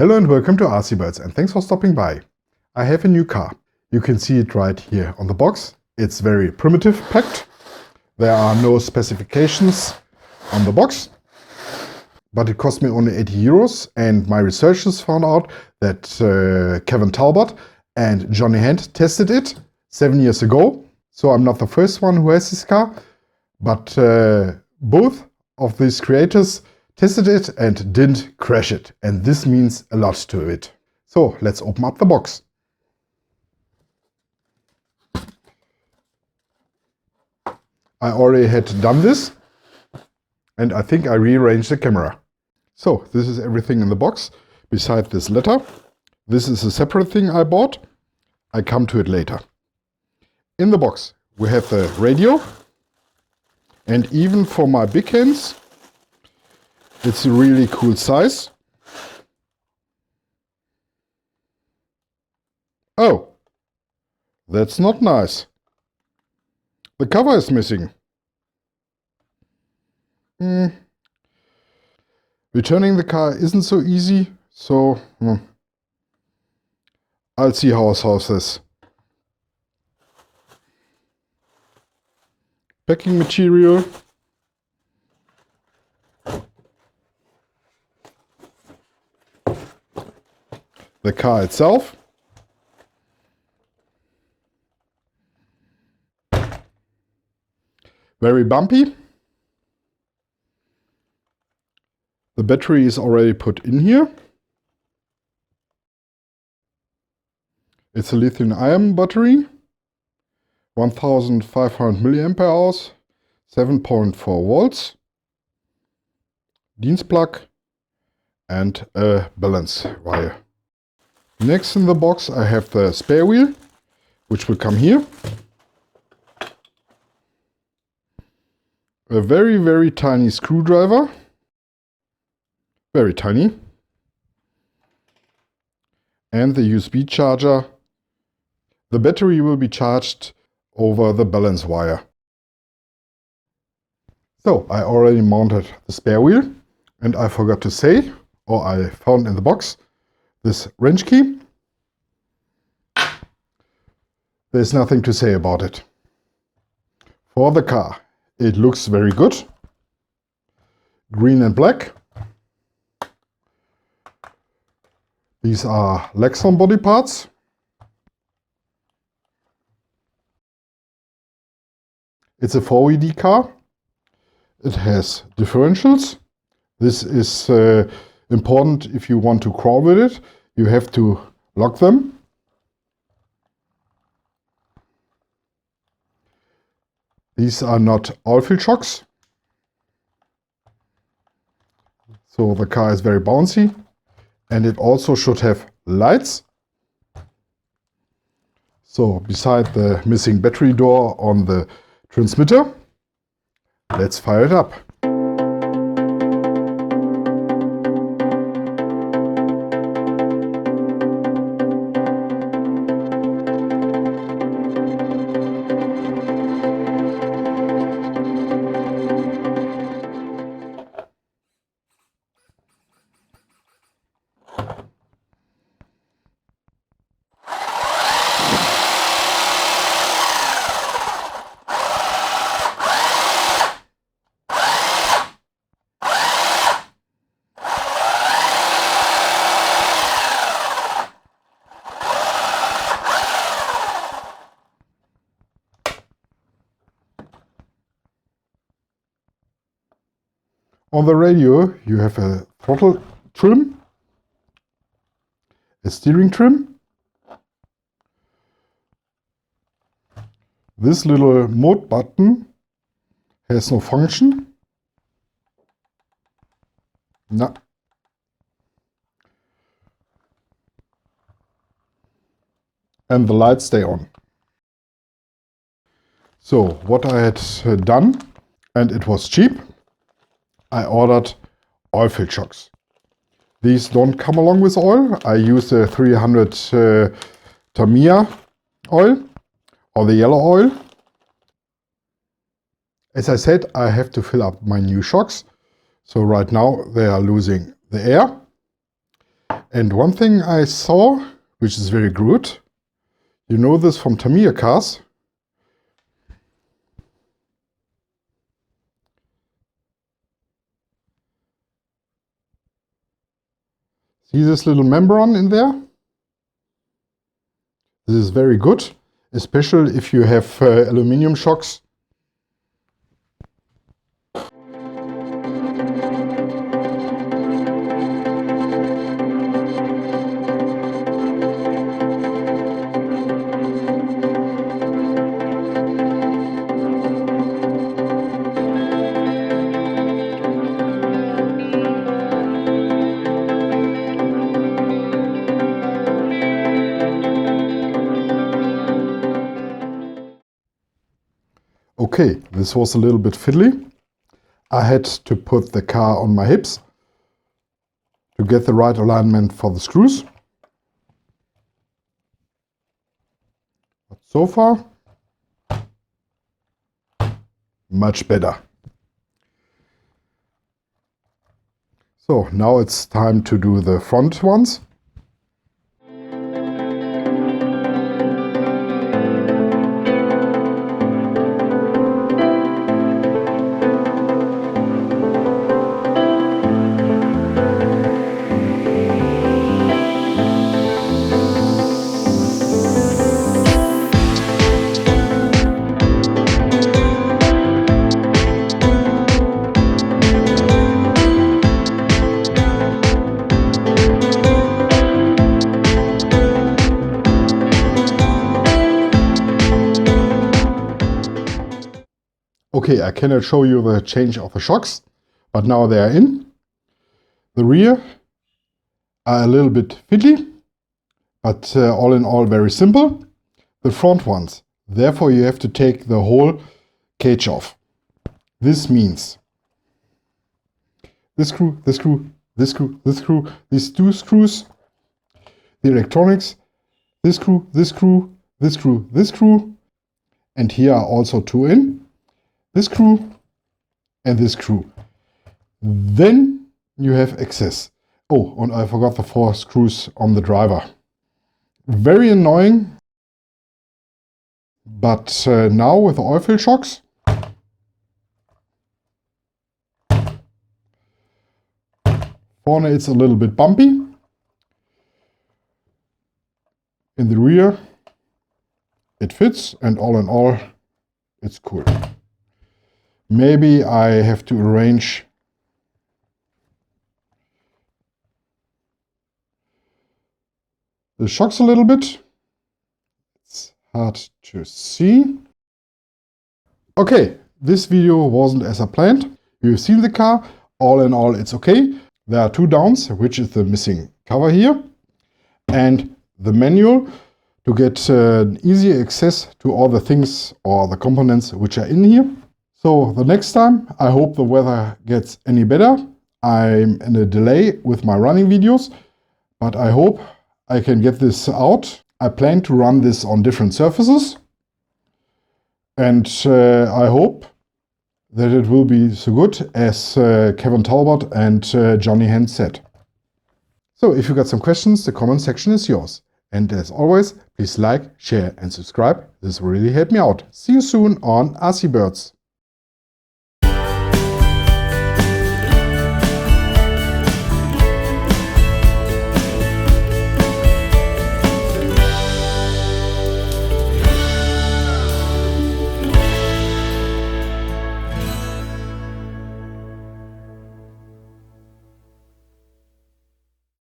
Hello and welcome to RC Birds, and thanks for stopping by. I have a new car. You can see it right here on the box. It's very primitive packed. There are no specifications on the box, but it cost me only 80 euros, and my researchers found out that Kevin Talbot and Johnny Hand tested it 7 years ago. So I'm not the first one who has this car, but both of these creators tested it and didn't crash it, and this means a lot to it. So let's open up the box. I already had done this, and I think I rearranged the camera. So this is everything in the box besides this letter. This is a separate thing I bought. I come to it later. In the box we have the radio, and even for my big hands it's a really cool size. Oh, that's not nice. The cover is missing. Returning the car isn't so easy, so I'll see how I solve this. Packing material. The car itself. Very bumpy. The battery is already put in here. It's a lithium-ion battery, 1500 milliampere hours, 7.4 volts, Dienst plug, and a balance wire. Next in the box I have the spare wheel, which will come here. A very tiny screwdriver, very tiny, and the USB charger. The battery will be charged over the balance wire. So I already mounted the spare wheel, and I forgot to say, or I found in the box, this wrench key. There's nothing to say about it. For the car, it looks very good. Green and black. These are Lexan body parts. It's a 4WD car. It has differentials. This is important if you want to crawl with it. You have to lock them. These are not oil-filled shocks. So the car is very bouncy, and it also should have lights. So beside the missing battery door on the transmitter, let's fire it up. On the radio you have a throttle trim, a steering trim, this little mode button has no function. No. And the lights stay on. So what I had done, and it was cheap, I ordered oil-filled shocks. These don't come along with oil. I use the 300 Tamiya oil, or the yellow oil. As I said, I have to fill up my new shocks. So right now they are losing the air. And one thing I saw, which is very good, you know this from Tamiya cars. See this little membran in there? This is very good, especially if you have aluminum shocks. Okay, this was a little bit fiddly. I had to put the car on my hips to get the right alignment for the screws. But so far, much better. So now it's time to do the front ones. Okay, I cannot show you the change of the shocks, but now they are in. The rear are a little bit fiddly, but all in all very simple. The front ones, therefore you have to take the whole cage off. This means this screw, this screw, this screw, this screw, these two screws, the electronics, this screw, this screw, this screw, this screw, and here are also two in. This screw and this screw. Then you have access. Oh, and I forgot the 4 screws on the driver. Very annoying. But now with the oil fill shocks, corner it's a little bit bumpy. In the rear it fits, and all in all it's cool. Maybe I have to arrange the shocks a little bit. It's hard to see. Okay, this video wasn't as I planned. You've seen the car. All in all, it's okay. There are 2 downs, which is the missing cover here, and the manual to get easy access to all the things or the components which are in here. So the next time, I hope the weather gets any better. I'm in a delay with my running videos, but I hope I can get this out. I plan to run this on different surfaces, and I hope that it will be so good as Kevin Talbot and Johnny Hand said. So if you got some questions, the comment section is yours. And as always, please like, share and subscribe. This will really help me out. See you soon on RC Birds.